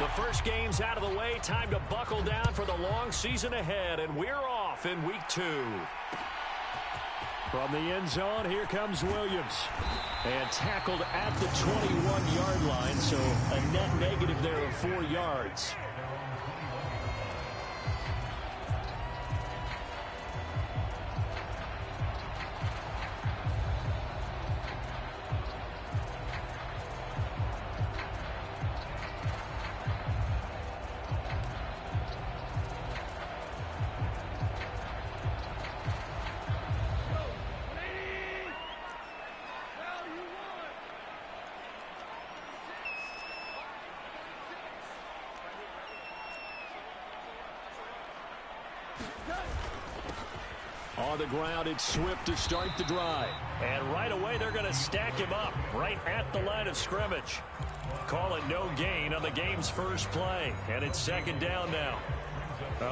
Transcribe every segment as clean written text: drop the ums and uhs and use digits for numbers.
The first game's out of the way. Time to buckle down for the long season ahead, and we're off in week 2. From the end zone, here comes Williams. And tackled at the 21-yard line, so a net negative there of 4 yards. On the ground, it's Swift to start the drive. And right away, they're going to stack him up right at the line of scrimmage. Call it no gain on the game's first play. And it's second down now.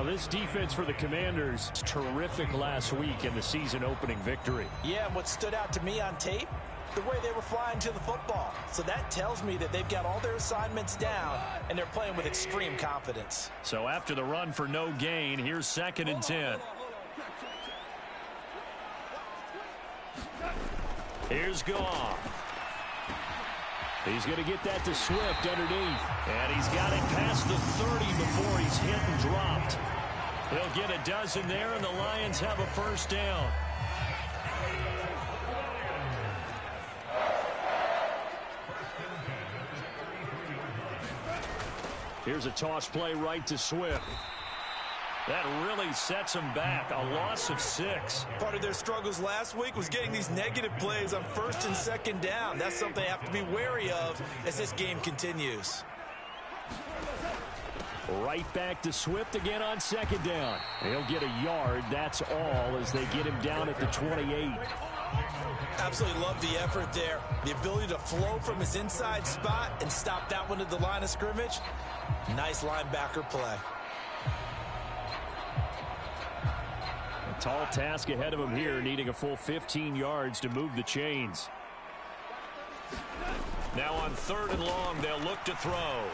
This defense for the Commanders, terrific last week in the season-opening victory. Yeah, and what stood out to me on tape, the way they were flying to the football. So that tells me that they've got all their assignments down, and they're playing with extreme confidence. So after the run for no gain, here's 2nd and 10. Here's Gooooo. He's going to get that to Swift underneath. And he's got it past the 30 before he's hit and dropped. He'll get a dozen there, and the Lions have a first down. Here's a toss play right to Swift. That really sets them back. A loss of 6. Part of their struggles last week was getting these negative plays on 1st and 2nd down. That's something they have to be wary of as this game continues. Right back to Swift again on 2nd down. He'll get a yard. That's all as they get him down at the 28. Absolutely love the effort there. The ability to flow from his inside spot and stop that one at the line of scrimmage. Nice linebacker play. Tall task ahead of him here, needing a full 15 yards to move the chains. Now on 3rd and long, they'll look to throw.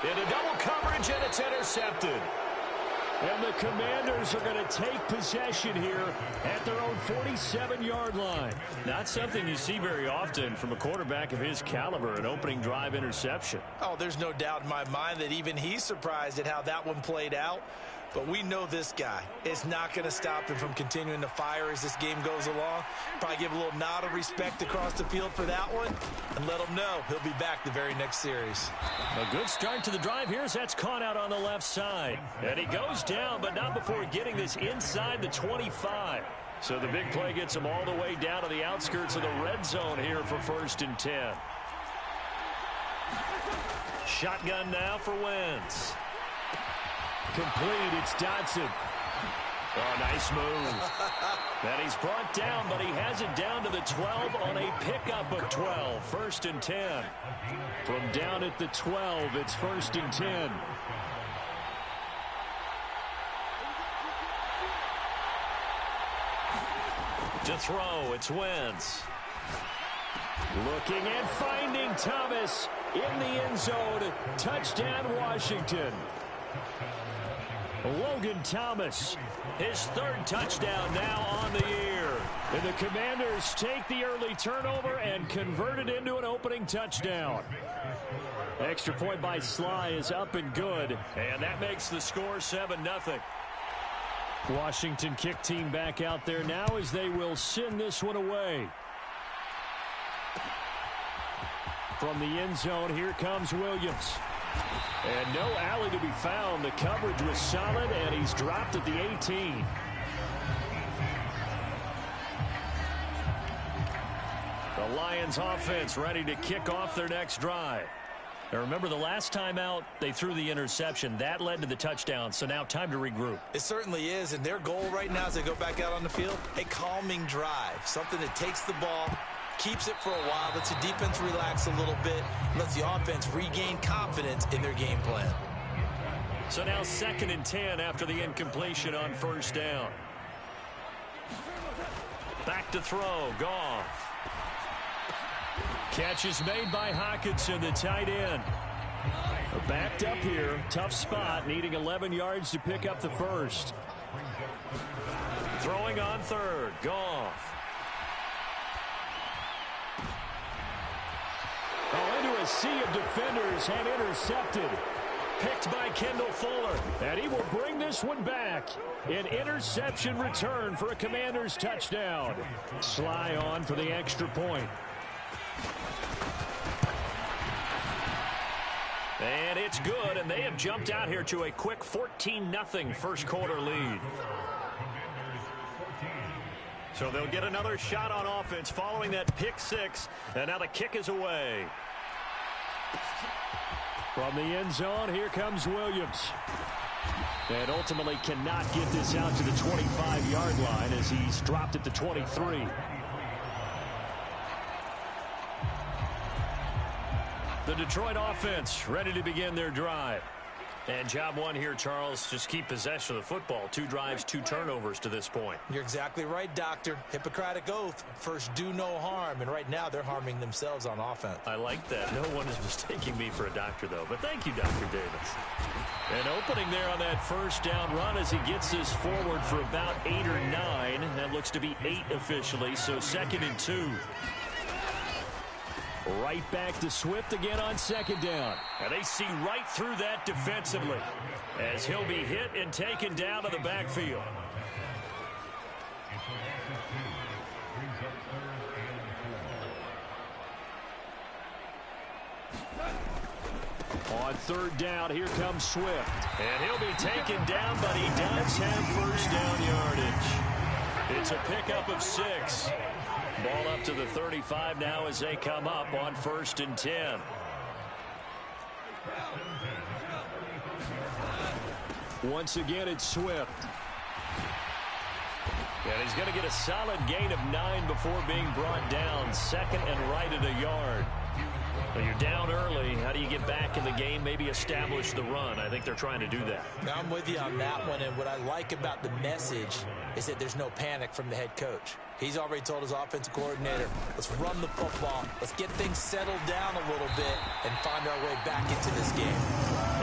Into double coverage, and it's intercepted. And the Commanders are going to take possession here at their own 47-yard line. Not something you see very often from a quarterback of his caliber, an opening drive interception. Oh, there's no doubt in my mind that even he's surprised at how that one played out. But we know this guy is not going to stop him from continuing to fire as this game goes along. Probably give a little nod of respect across the field for that one and let him know he'll be back the very next series. A good start to the drive here as that's caught out on the left side. And he goes down, but not before getting this inside the 25. So the big play gets him all the way down to the outskirts of the red zone here for 1st and 10. Shotgun now for Wentz. Complete, it's Dodson. Oh, nice move. And he's brought down, but he has it down to the 12 on a pickup of 12. 1st and 10. From down at the 12, it's 1st and 10. To throw, it's Wentz. Looking and finding Thomas in the end zone. Touchdown, Washington. Logan Thomas, his 3rd touchdown now on the year. And the Commanders take the early turnover and convert it into an opening touchdown. Extra point by Sly is up and good, and that makes the score 7-0. Washington kick team back out there now as they will send this one away. From the end zone, here comes Williams. And no alley to be found. The coverage was solid, and he's dropped at the 18. The Lions offense ready to kick off their next drive. Now remember, the last time out, they threw the interception. That led to the touchdown, so now time to regroup. It certainly is, and their goal right now as they go back out on the field, a calming drive, something that takes the ball, keeps it for a while, lets the defense relax a little bit, lets the offense regain confidence in their game plan. So now 2nd and 10 after the incompletion on 1st down. Back to throw, Goff. Catch is made by Hockenson, the tight end. Backed up here. Tough spot, needing 11 yards to pick up the first. Throwing on third. Goff. Into a sea of defenders and intercepted. Picked by Kendall Fuller. And he will bring this one back. An interception return for a Commanders touchdown. Sly on for the extra point. And it's good, and they have jumped out here to a quick 14-0 first quarter lead. So they'll get another shot on offense following that pick six, and now the kick is away. From the end zone, here comes Williams. And ultimately cannot get this out to the 25-yard line as he's dropped at the 23. The Detroit offense ready to begin their drive. And job one here, Charles, just keep possession of the football. 2 drives, 2 turnovers to this point. You're exactly right, Doctor. Hippocratic oath. First, do no harm. And right now, they're harming themselves on offense. I like that. No one is mistaking me for a doctor, though. But thank you, Dr. Davis. An opening there on that first down run as he gets this forward for about 8 or 9. That looks to be 8 officially, so 2nd and 2. Right back to Swift again on 2nd down. And they see right through that defensively as he'll be hit and taken down to the backfield. On 3rd down, here comes Swift. And he'll be taken down, but he does have first down yardage. It's a pickup of 6. Ball up to the 35 now as they come up on 1st and 10. Once again, it's Swift. And he's going to get a solid gain of 9 before being brought down. 2nd and right at a yard. Well, you're down early. How do you get back in the game? Maybe establish the run. I think they're trying to do that. Now, I'm with you on that one, and what I like about the message is that there's no panic from the head coach. He's already told his offensive coordinator, let's run the football, let's get things settled down a little bit and find our way back into this game.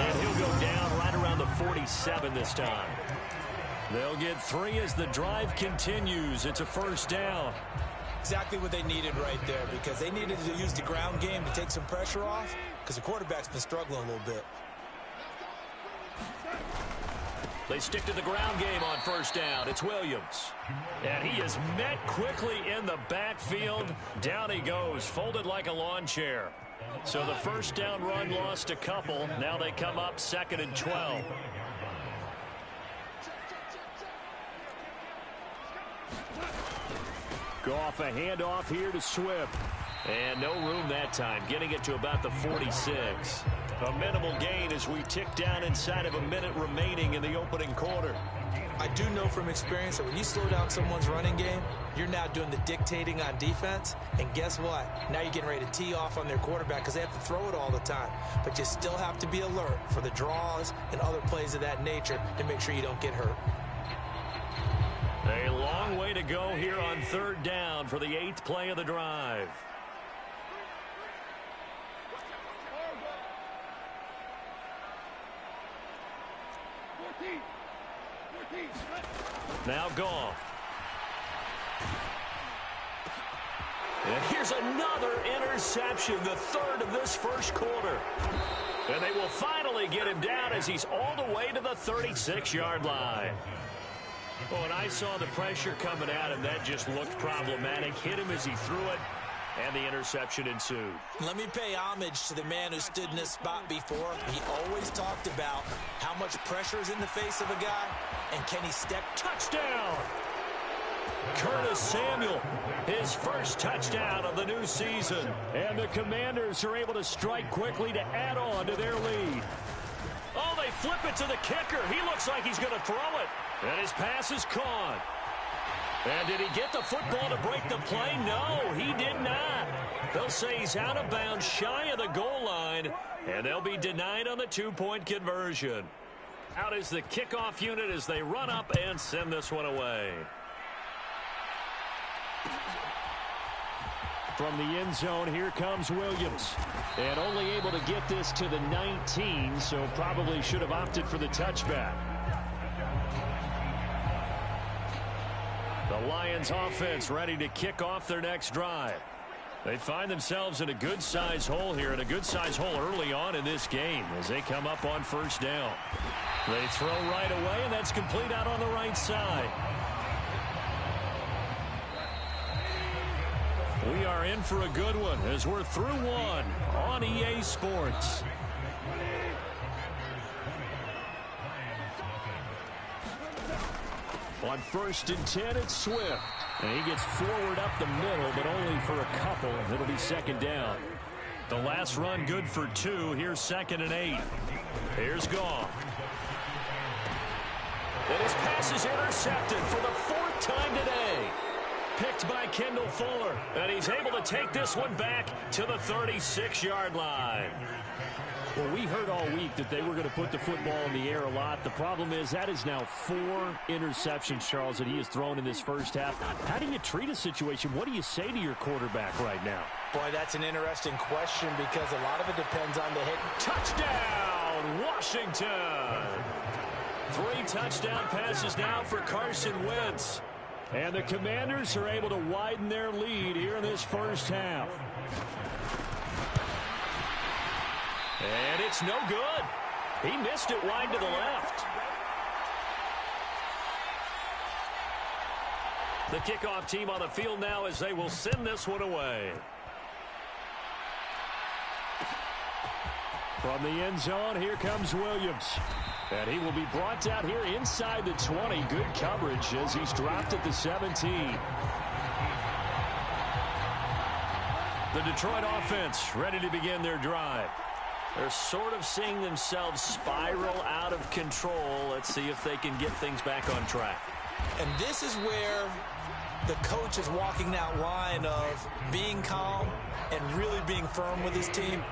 And he'll go down right around the 47 this time. They'll get 3 as the drive continues. It's a first down. Exactly what they needed right there, because they needed to use the ground game to take some pressure off, because the quarterback's been struggling a little bit. They stick to the ground game on first down. It's Williams. And he is met quickly in the backfield. Down he goes, folded like a lawn chair. So the first down run lost a couple. Now they come up 2nd and 12. Goff, a handoff here to Swift. And no room that time, getting it to about the 46. A minimal gain as we tick down inside of a minute remaining in the opening quarter. I do know from experience that when you slow down someone's running game, you're now doing the dictating on defense. And guess what? Now you're getting ready to tee off on their quarterback because they have to throw it all the time. But you still have to be alert for the draws and other plays of that nature to make sure you don't get hurt. A long way to go here on 3rd down for the 8th play of the drive. Now Goff. And here's another interception, the 3rd of this first quarter. And they will finally get him down as he's all the way to the 36-yard line. Oh, and I saw the pressure coming at him. That just looked problematic. Hit him as he threw it, and the interception ensued. Let me pay homage to the man who stood in this spot before. He always talked about how much pressure is in the face of a guy, and can he step. Touchdown! Curtis Samuel, his first touchdown of the new season. And the Commanders are able to strike quickly to add on to their lead. Oh, they flip it to the kicker. He looks like he's going to throw it. And his pass is caught. And did he get the football to break the play? No, he did not. They'll say he's out of bounds, shy of the goal line, and they'll be denied on the 2-point conversion. Out is the kickoff unit as they run up and send this one away. From the end zone, here comes Williams. And only able to get this to the 19, so probably should have opted for the touchback. The Lions offense ready to kick off their next drive. They find themselves in a good-sized hole here, and a good-sized hole early on in this game as they come up on first down. They throw right away, and that's complete out on the right side. We are in for a good one as we're through one on EA Sports. On 1st and 10, it's Swift. And he gets forward up the middle, but only for a couple. It'll be second down. The last run good for 2. Here's 2nd and 8. Here's Gooooo. And his pass is intercepted for the 4th time today. Picked by Kendall Fuller. And he's able to take this one back to the 36-yard line. Well, we heard all week that they were going to put the football in the air a lot. The problem is that is now 4 interceptions, Charles, that he has thrown in this first half. How do you treat a situation? What do you say to your quarterback right now? Boy, that's an interesting question because a lot of it depends on the hit. Touchdown, Washington! 3 touchdown passes now for Carson Wentz. And the Commanders are able to widen their lead here in this first half. And it's no good. He missed it wide to the left. The kickoff team on the field now as they will send this one away. From the end zone, here comes Williams. And he will be brought down here inside the 20. Good coverage as he's dropped at the 17. The Detroit offense ready to begin their drive. They're sort of seeing themselves spiral out of control. Let's see if they can get things back on track. And this is where the coach is walking that line of being calm and really being firm with his team.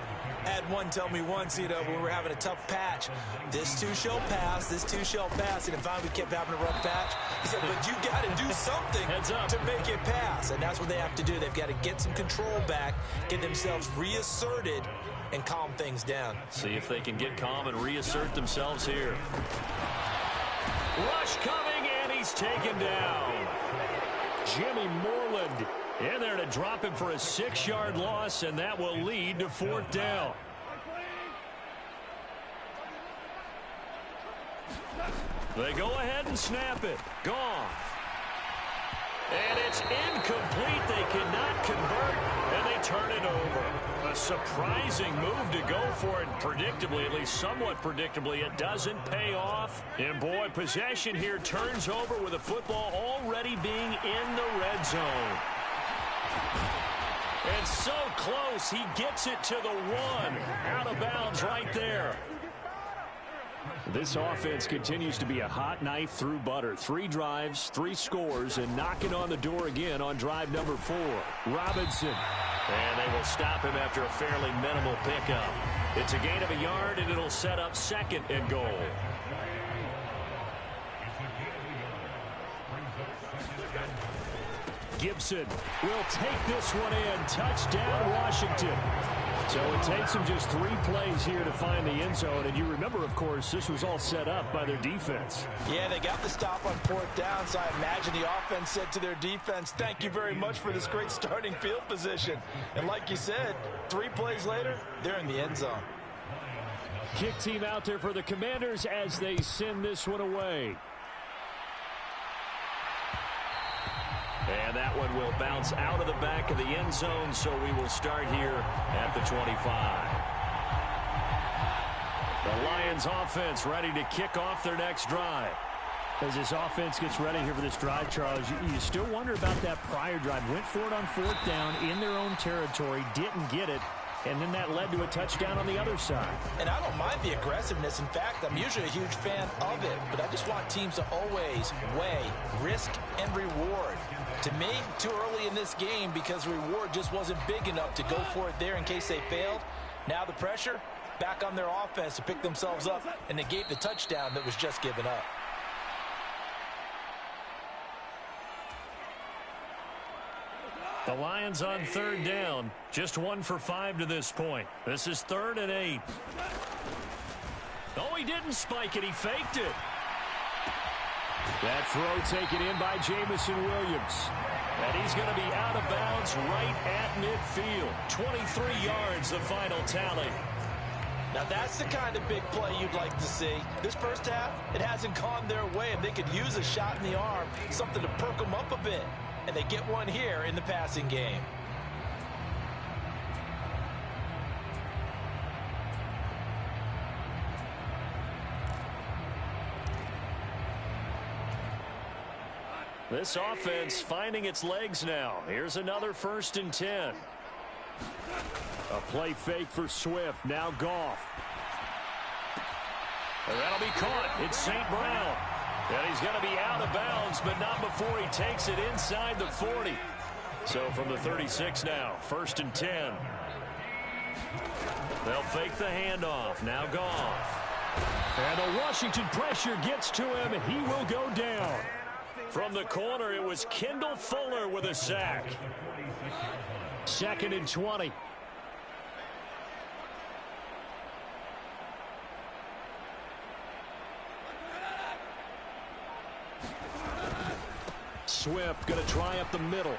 I had one tell me once, when we were having a tough patch, this too shall pass, this too shall pass. And finally we kept having a rough patch. He said, but you got to do something to make it pass. And that's what they have to do. They've got to get some control back, get themselves reasserted, and calm things down. See if they can get calm and reassert themselves here. Rush coming, and he's taken down. Jimmy Moreland in there to drop him for a 6-yard loss, and that will lead to 4th down. They go ahead and snap it. Gone. And it's incomplete. They cannot convert, and they turn it over. A surprising move to go for it. Predictably, at least somewhat predictably, it doesn't pay off. And boy, possession here turns over with the football already being in the red zone. And so close, he gets it to the 1. Out of bounds right there. This offense continues to be a hot knife through butter. 3 drives, 3 scores, and knocking on the door again on drive number 4. Robinson. And they will stop him after a fairly minimal pickup. It's a gain of a yard, and it'll set up 2nd and goal. Gibson will take this one in. Touchdown, Washington. So it takes them just 3 plays here to find the end zone. And you remember, of course, this was all set up by their defense. Yeah, they got the stop on 4th down, so I imagine the offense said to their defense, thank you very much for this great starting field position. And like you said, 3 plays later, they're in the end zone. Kick team out there for the Commanders as they send this one away. And that one will bounce out of the back of the end zone, so we will start here at the 25. The Lions offense ready to kick off their next drive. As this offense gets ready here for this drive, Charles, you still wonder about that prior drive. Went for it on 4th down in their own territory, didn't get it, and then that led to a touchdown on the other side. And I don't mind the aggressiveness. In fact, I'm usually a huge fan of it, but I just want teams to always weigh risk and reward. To me, too early in this game because the reward just wasn't big enough to go for it there in case they failed. Now the pressure back on their offense to pick themselves up and negate the touchdown that was just given up. The Lions on third down. Just 1 for 5 to this point. This is 3rd and 8. Oh, he didn't spike it. He faked it. That throw taken in by Jamison Williams. And he's going to be out of bounds right at midfield. 23 yards, the final tally. Now that's the kind of big play you'd like to see. This first half, it hasn't gone their way, and they could use a shot in the arm, something to perk them up a bit. And they get one here in the passing game. This offense finding its legs now. Here's another 1st and 10. A play fake for Swift. Now Goff. And that'll be caught. It's St. Brown. And he's going to be out of bounds, but not before he takes it inside the 40. So from the 36 now, 1st and 10. They'll fake the handoff. Now Goff. And the Washington pressure gets to him. He will go down. From the corner, it was Kendall Fuller with a sack. 2nd and 20. Swift going to try up the middle.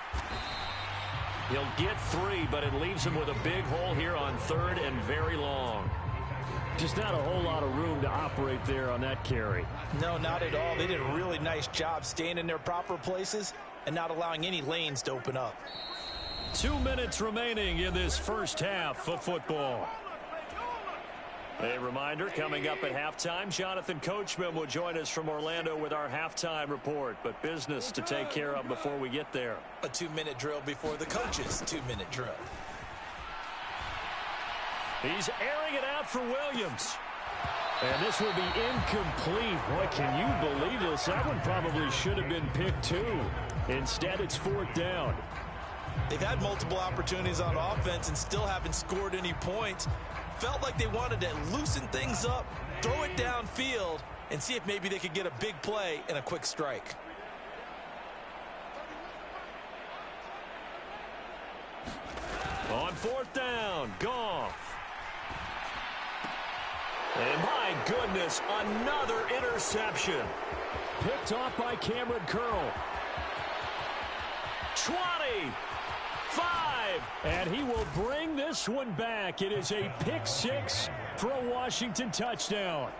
He'll get 3, but it leaves him with a big hole here on 3rd and very long. Just not a whole lot of room to operate there on that carry. No, not at all. They did a really nice job staying in their proper places and not allowing any lanes to open up. 2 minutes remaining in this first half of football. A reminder, coming up at halftime, Jonathan Coachman will join us from Orlando with our halftime report. But business to take care of before we get there. A 2-minute drill before the coach's 2-minute drill. He's airing it out for Williams. And this will be incomplete. Boy, can you believe this? That one probably should have been picked too. Instead, it's 4th down. They've had multiple opportunities on offense and still haven't scored any points. Felt like they wanted to loosen things up, throw it downfield, and see if maybe they could get a big play and a quick strike. On 4th down, Goff. And my goodness, another interception. Picked off by Cameron Curl. 20. 5. And he will bring this one back. It is a pick 6 for a Washington touchdown.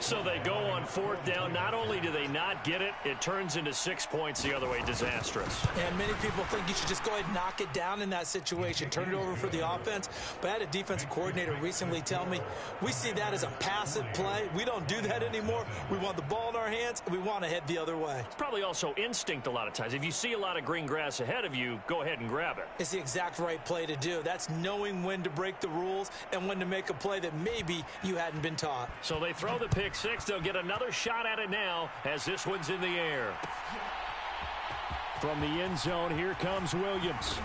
So they go on 4th down. Not only do they not get it, it turns into 6 points the other way. Disastrous. And many people think you should just go ahead and knock it down in that situation. Turn it over for the offense. But I had a defensive coordinator recently tell me, we see that as a passive play. We don't do that anymore. We want the ball in our hands, and we want to head the other way. It's probably also instinct a lot of times. If you see a lot of green grass ahead of you, go ahead and grab it. It's the exact right play to do. That's knowing when to break the rules and when to make a play that maybe you hadn't been taught. So they throw the pick 6. They'll get another shot at it now as this one's in the air. From the end zone, here comes Williams.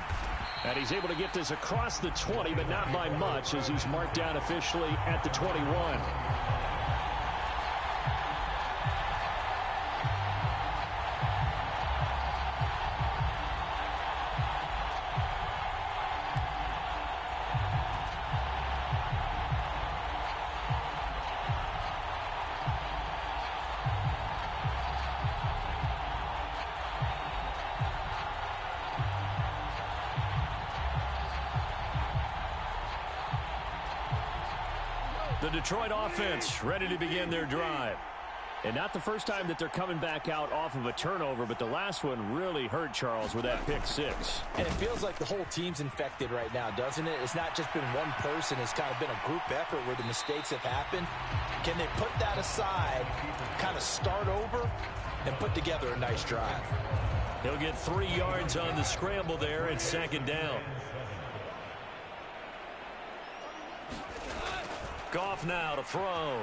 And he's able to get this across the 20, but not by much as he's marked down officially at the 21. The Detroit offense ready to begin their drive. And not the first time that they're coming back out off of a turnover, but the last one really hurt Charles with that pick 6. And it feels like the whole team's infected right now, doesn't it? It's not just been one person. It's kind of been a group effort where the mistakes have happened. Can they put that aside, kind of start over, and put together a nice drive? He'll get 3 yards on the scramble there at 2nd down. Goff now to throw.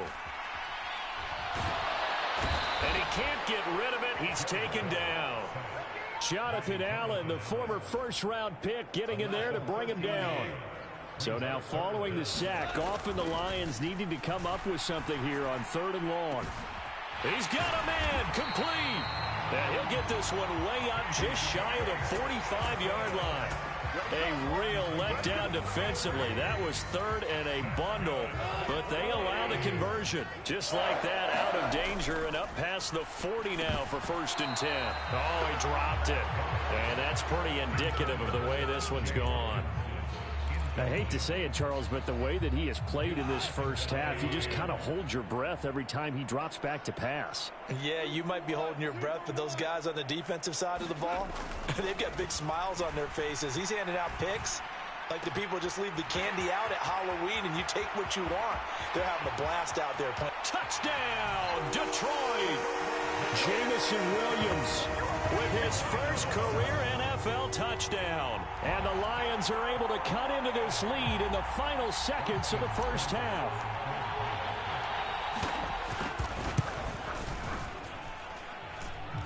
And he can't get rid of it. He's taken down. Jonathan Allen, the former first-round pick, getting in there to bring him down. So now following the sack, Goff and the Lions needing to come up with something here on 3rd and long. He's got a man complete. And he'll get this one way up just shy of the 45-yard line. A real letdown defensively. That was third and a bundle, but they allow the conversion. Just like that, out of danger and up past the 40 now for 1st and 10. Oh, he dropped it. And that's pretty indicative of the way this one's gone. I hate to say it, Charles, but the way that he has played in this first half, you just kind of hold your breath every time he drops back to pass. Yeah, you might be holding your breath, but those guys on the defensive side of the ball, they've got big smiles on their faces. He's handing out picks like the people just leave the candy out at Halloween and you take what you want. They're having a blast out there. Touchdown, Detroit! Jamison Williams with his first career NFL touchdown. And the Lions are able to cut into this lead in the final seconds of the first half.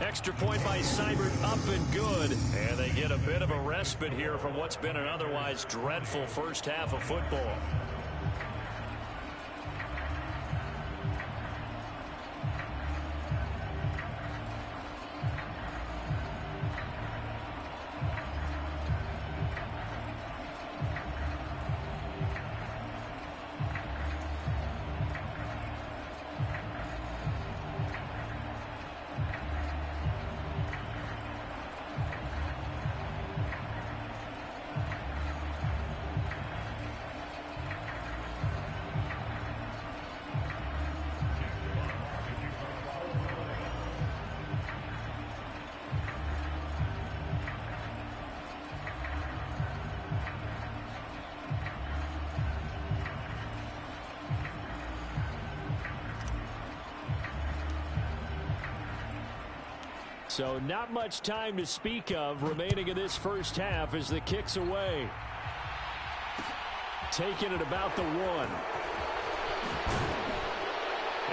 Extra point by Seibert, up and good. And they get a bit of a respite here from what's been an otherwise dreadful first half of football. So not much time to speak of remaining in this first half as the kick's away. Taking it about the 1.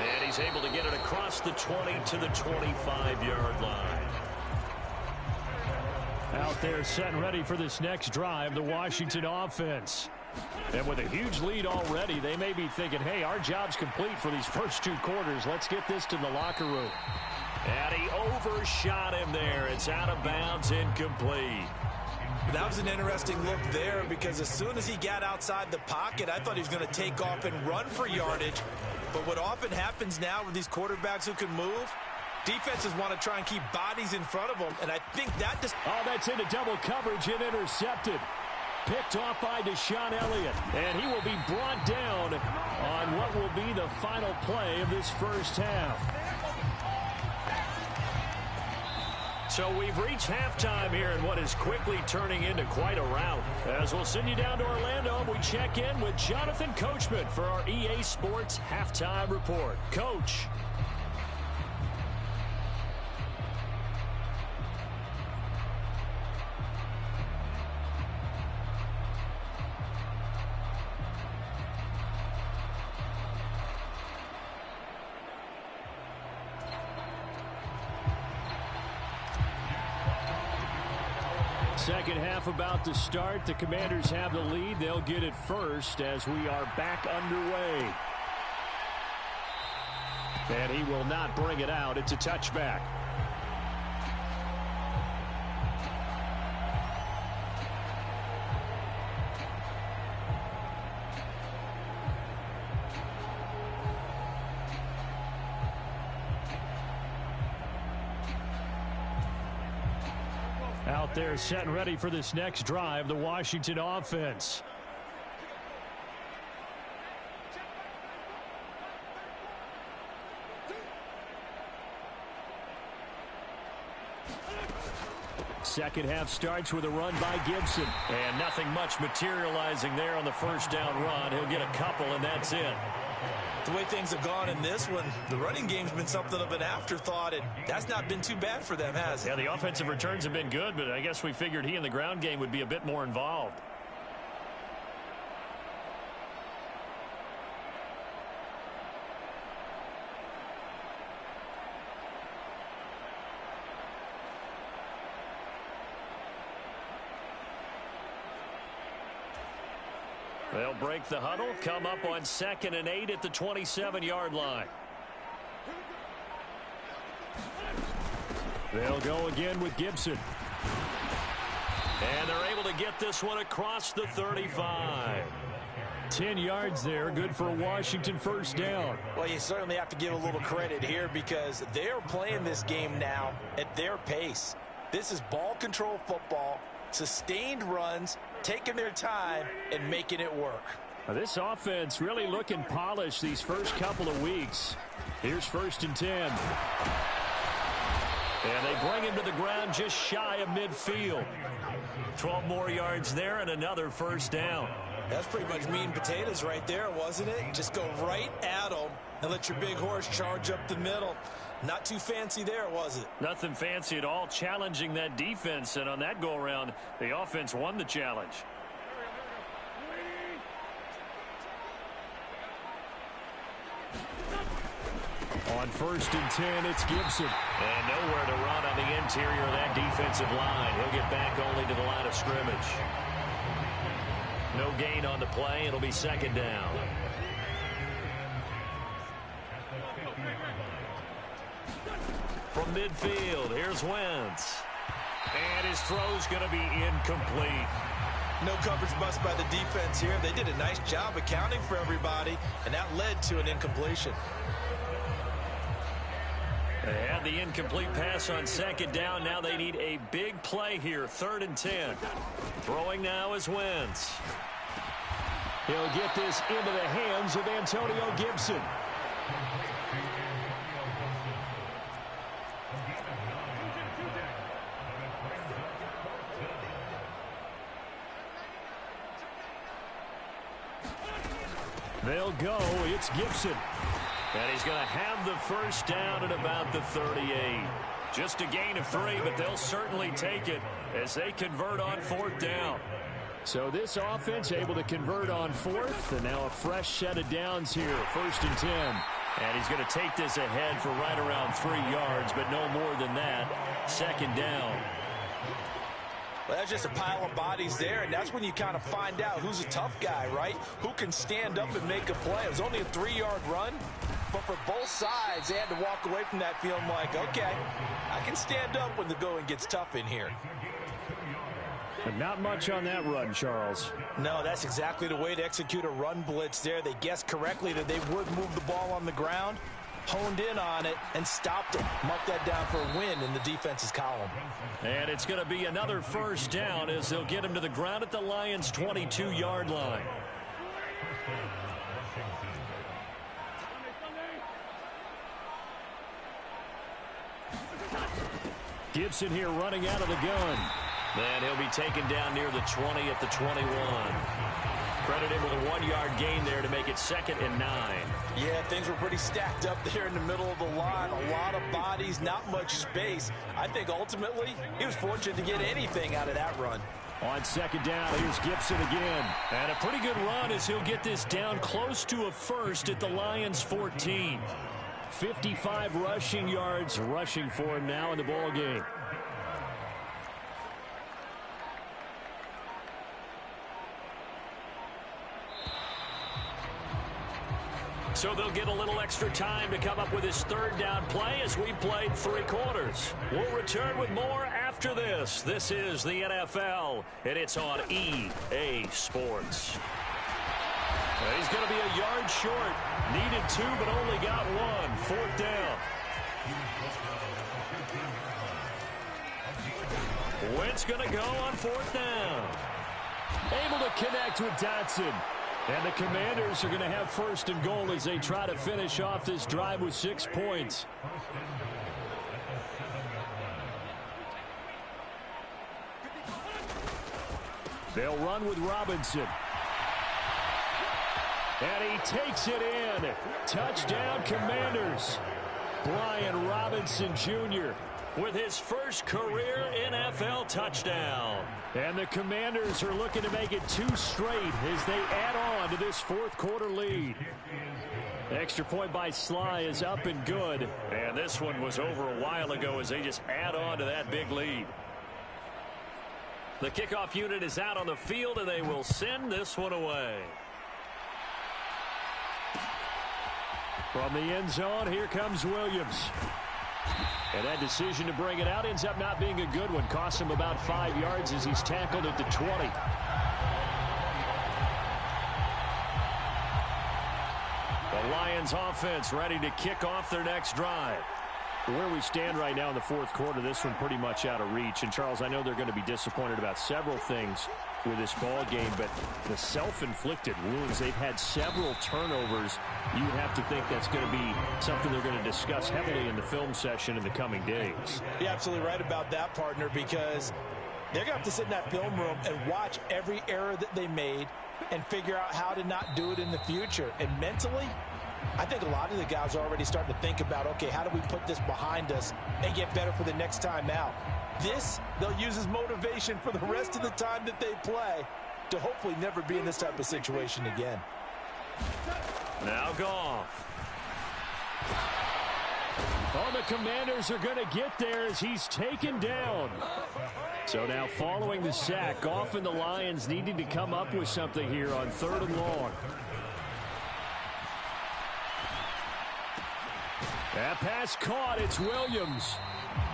And he's able to get it across the 20 to the 25-yard line. Out there set and ready for this next drive, the Washington offense. And with a huge lead already, they may be thinking, hey, our job's complete for these first 2 quarters. Let's get this to the locker room. And he overshot him there. It's out of bounds, incomplete. That was an interesting look there because as soon as he got outside the pocket, I thought he was going to take off and run for yardage. But what often happens now with these quarterbacks who can move, defenses want to try and keep bodies in front of them. And I think that just... Oh, that's into double coverage and intercepted. Picked off by Deshaun Elliott. And he will be brought down on what will be the final play of this first half. So we've reached halftime here in what is quickly turning into quite a rout. As we'll send you down to Orlando, we check in with Jonathan Coachman for our EA Sports Halftime Report. Coach. Second half about to start. The Commanders have the lead. They'll get it first as we are back underway. And he will not bring it out. It's a touchback. Out there set and ready for this next drive, the Washington offense. Second half starts with a run by Gibson. And nothing much materializing there on the first down run. He'll get a couple, and that's it. The way things have gone in this one, the running game's been something of an afterthought, and that's not been too bad for them, has it? Yeah, the offensive returns have been good, but I guess we figured he in the ground game would be a bit more involved. They'll break the huddle, come up on 2nd and 8 at the 27-yard line. They'll go again with Gibson. And they're able to get this one across the 35. 10 yards there, good for a Washington first down. Well, you certainly have to give a little credit here because they're playing this game now at their pace. This is ball control football, sustained runs, taking their time, and making it work. Now, this offense really looking polished these first couple of weeks. Here's 1st and 10. And they bring him to the ground just shy of midfield. 12 more yards there and another first down. That's pretty much meat and potatoes right there, wasn't it? Just go right at them and let your big horse charge up the middle. Not too fancy there, was it? Nothing fancy at all, challenging that defense. And on that go-around, the offense won the challenge. On 1st and 10, it's Gibson. And nowhere to run on the interior of that defensive line. He'll get back only to the line of scrimmage. No gain on the play. It'll be 2nd down. From midfield, here's Wentz. And his throw's going to be incomplete. No coverage bust by the defense here. They did a nice job accounting for everybody, and that led to an incompletion. They had the incomplete pass on 2nd down. Now they need a big play here. 3rd and 10. Throwing now is Wentz. He'll get this into the hands of Antonio Gibson. They'll go. It's Gibson. And he's going to have the first down at about the 38. Just a gain of 3, but they'll certainly take it as they convert on 4th down. So this offense able to convert on 4th, and now a fresh set of downs here, 1st and 10. And he's going to take this ahead for right around 3 yards, but no more than that. 2nd down. Well, that's just a pile of bodies there, and that's when you kind of find out who's a tough guy, right? Who can stand up and make a play. It was only a 3-yard run, but for both sides, they had to walk away from that feeling like, okay, I can stand up when the going gets tough in here. But not much on that run, Charles. No, that's exactly the way to execute a run blitz there. They guessed correctly that they would move the ball on the ground, honed in on it, and stopped it. Mark that down for a win in the defense's column. And it's going to be another first down as they'll get him to the ground at the Lions' 22-yard line. Gibson here running out of the gun. And he'll be taken down near the 20 at the 21. Credit him with a 1-yard gain there to make it 2nd and 9. Yeah, things were pretty stacked up there in the middle of the line. A lot of bodies, not much space. I think ultimately he was fortunate to get anything out of that run. On 2nd down, here's Gibson again. And a pretty good run as he'll get this down close to a first at the Lions' 14. 55 rushing yards rushing for him now in the ball game. So they'll get a little extra time to come up with his 3rd down play as we played 3 quarters. We'll return with more after this. This is the NFL, and it's on EA Sports. He's going to be a yard short. Needed 2, but only got 1. 4th down. Wentz going to go on 4th down. Able to connect with Dotson. And the Commanders are going to have 1st and goal as they try to finish off this drive with 6 points. They'll run with Robinson. And he takes it in. Touchdown, Commanders. Brian Robinson Jr. with his first career NFL touchdown. And the Commanders are looking to make it 2 straight as they add on to this 4th quarter lead. Extra point by Sly is up and good. And this one was over a while ago as they just add on to that big lead. The kickoff unit is out on the field, and they will send this one away. From the end zone, here comes Williams. And that decision to bring it out ends up not being a good one. Cost him about 5 yards as he's tackled at the 20. The Lions offense ready to kick off their next drive. Where we stand right now in the fourth quarter, this one pretty much out of reach. And, Charles, I know they're going to be disappointed about several things with this ball game, but the self-inflicted wounds, they've had several turnovers. You have to think that's going to be something they're going to discuss heavily in the film session in the coming days. You're absolutely right about that, partner, because they're going to have to sit in that film room and watch every error that they made and figure out how to not do it in the future. And mentally, I think a lot of the guys are already starting to think about, okay, how do we put this behind us and get better for the next time out? This, they'll use as motivation for the rest of the time that they play to hopefully never be in this type of situation again. Now Goff. Oh, the Commanders are going to get there as he's taken down. So now following the sack, Goff and the Lions needing to come up with something here on 3rd and long. That pass caught. It's Williams.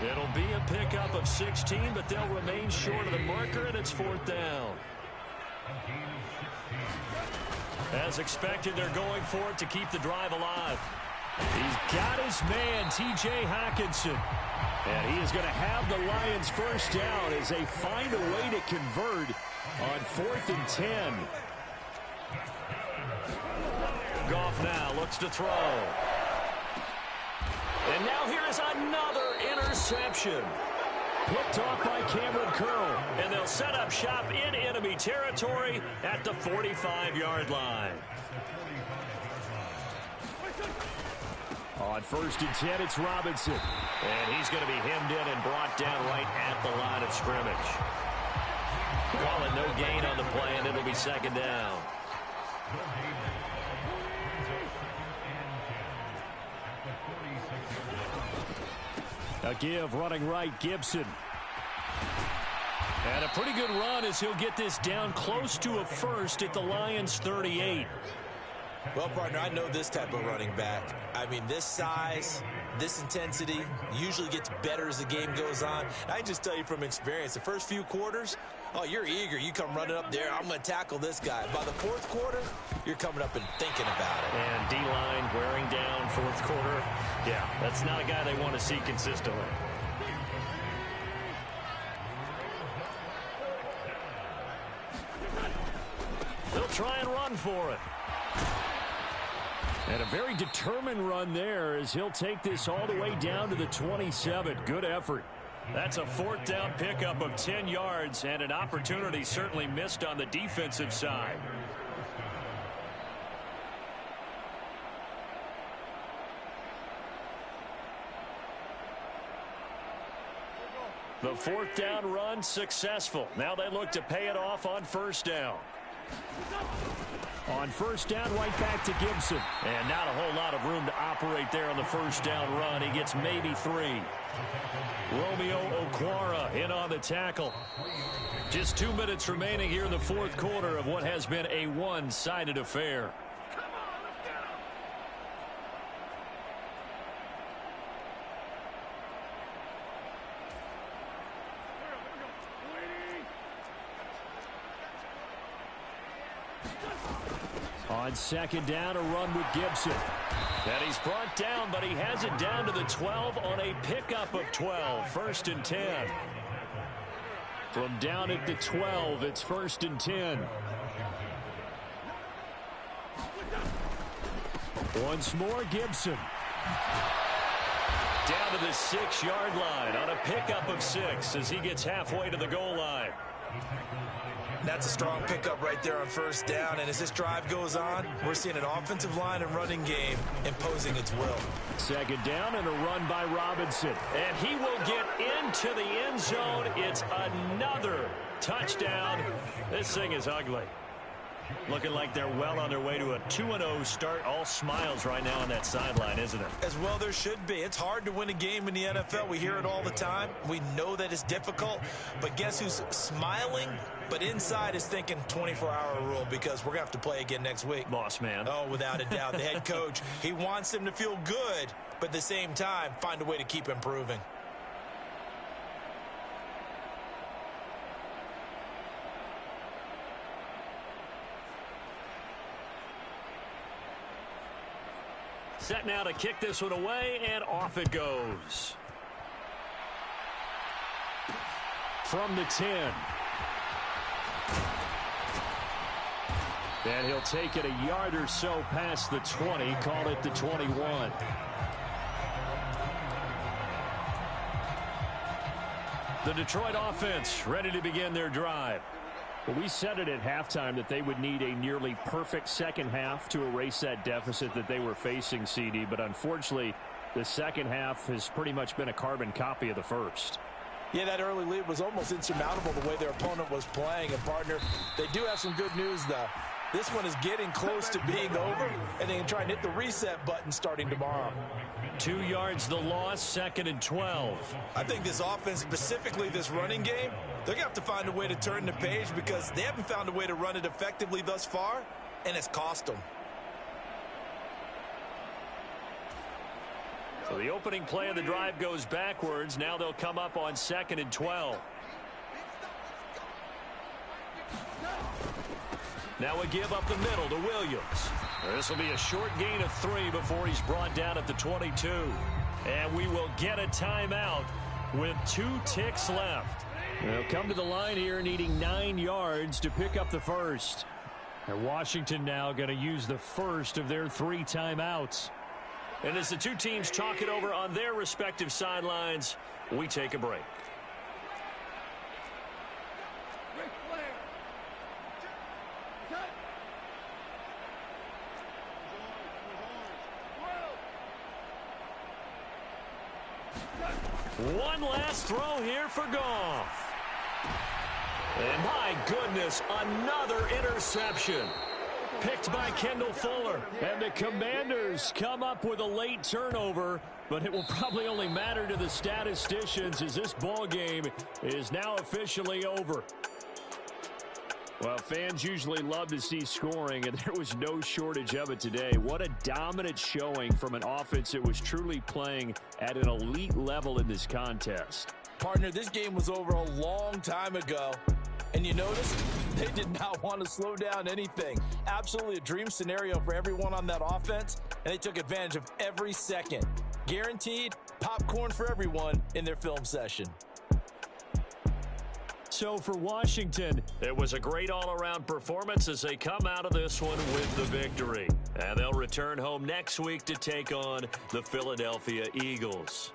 It'll be a pickup of 16, but they'll remain short of the marker, and it's 4th down. As expected, they're going for it to keep the drive alive. He's got his man, T.J. Hockenson. And he is going to have the Lions first down as they find a way to convert on 4th and 10. Goff now looks to throw. And now here is another interception. Picked off by Cameron Curl. And they'll set up shop in enemy territory at the 45-yard line. On 1st and 10, it's Robinson. And he's going to be hemmed in and brought down right at the line of scrimmage. Call it no gain on the play, and it'll be 2nd down. A give, running right, Gibson. And a pretty good run as he'll get this down close to a first at the Lions' 38. Well, partner, I know this type of running back. I mean, this size, this intensity usually gets better as the game goes on. I just tell you from experience, the first few quarters, oh, you're eager. You come running up there, I'm going to tackle this guy. By the 4th quarter, you're coming up and thinking about it. And D-line wearing down 4th quarter. Yeah, that's not a guy they want to see consistently. They'll try and run for it. And a very determined run there as he'll take this all the way down to the 27. Good effort. That's a 4th down pickup of 10 yards and an opportunity certainly missed on the defensive side. The 4th down run successful. Now they look to pay it off on 1st down. On 1st down, right back to Gibson. And not a whole lot of room to operate there on the 1st down run. He gets maybe 3. Romeo Okwara in on the tackle. Just 2 minutes remaining here in the 4th quarter of what has been a one-sided affair. On 2nd down, a run with Gibson. And he's brought down, but he has it down to the 12 on a pickup of 12. 1st and 10. From down at the 12, it's 1st and 10. Once more, Gibson. Down to the 6-yard line on a pickup of 6 as he gets halfway to the goal line. That's a strong pickup right there on 1st down. And as this drive goes on, we're seeing an offensive line and running game imposing its will. 2nd down and a run by Robinson. And he will get into the end zone. It's another touchdown. This thing is ugly. Looking like they're well on their way to a 2-0 start. All smiles right now on that sideline, isn't it? As well there should be. It's hard to win a game in the NFL. We hear it all the time. We know that it's difficult. But guess who's smiling? But inside is thinking 24-hour rule because we're going to have to play again next week. Boss man. Oh, without a doubt. The head coach, he wants them to feel good, but at the same time, find a way to keep improving. Set now to kick this one away, and off it goes. From the 10. And he'll take it a yard or so past the 20, call it the 21. The Detroit offense ready to begin their drive. Well, we said it at halftime that they would need a nearly perfect second half to erase that deficit that they were facing, CD. But unfortunately, the second half has pretty much been a carbon copy of the first. Yeah, that early lead was almost insurmountable the way their opponent was playing. And, partner, they do have some good news, though. This one is getting close to being over, and they can try and hit the reset button starting tomorrow. 2 yards the loss, 2nd and 12. I think this offense, specifically this running game, they're going to have to find a way to turn the page because they haven't found a way to run it effectively thus far, and it's cost them. So the opening play of the drive goes backwards. Now they'll come up on 2nd and 12. Now a give up the middle to Williams. This will be a short gain of 3 before he's brought down at the 22. And we will get a timeout with 2 ticks left. They'll come to the line here needing 9 yards to pick up the first. And Washington now going to use the first of their 3 timeouts. And as the 2 teams talk it over on their respective sidelines, we take a break. One last throw here for Goff. And my goodness, another interception. Picked by Kendall Fuller. And the Commanders come up with a late turnover, but it will probably only matter to the statisticians as this ball game is now officially over. Well, fans usually love to see scoring, and there was no shortage of it today. What a dominant showing from an offense that was truly playing at an elite level in this contest. Partner, this game was over a long time ago. And you notice they did not want to slow down anything. Absolutely a dream scenario for everyone on that offense, and they took advantage of every second. Guaranteed popcorn for everyone in their film session. So for Washington, it was a great all-around performance as they come out of this one with the victory. And they'll return home next week to take on the Philadelphia Eagles.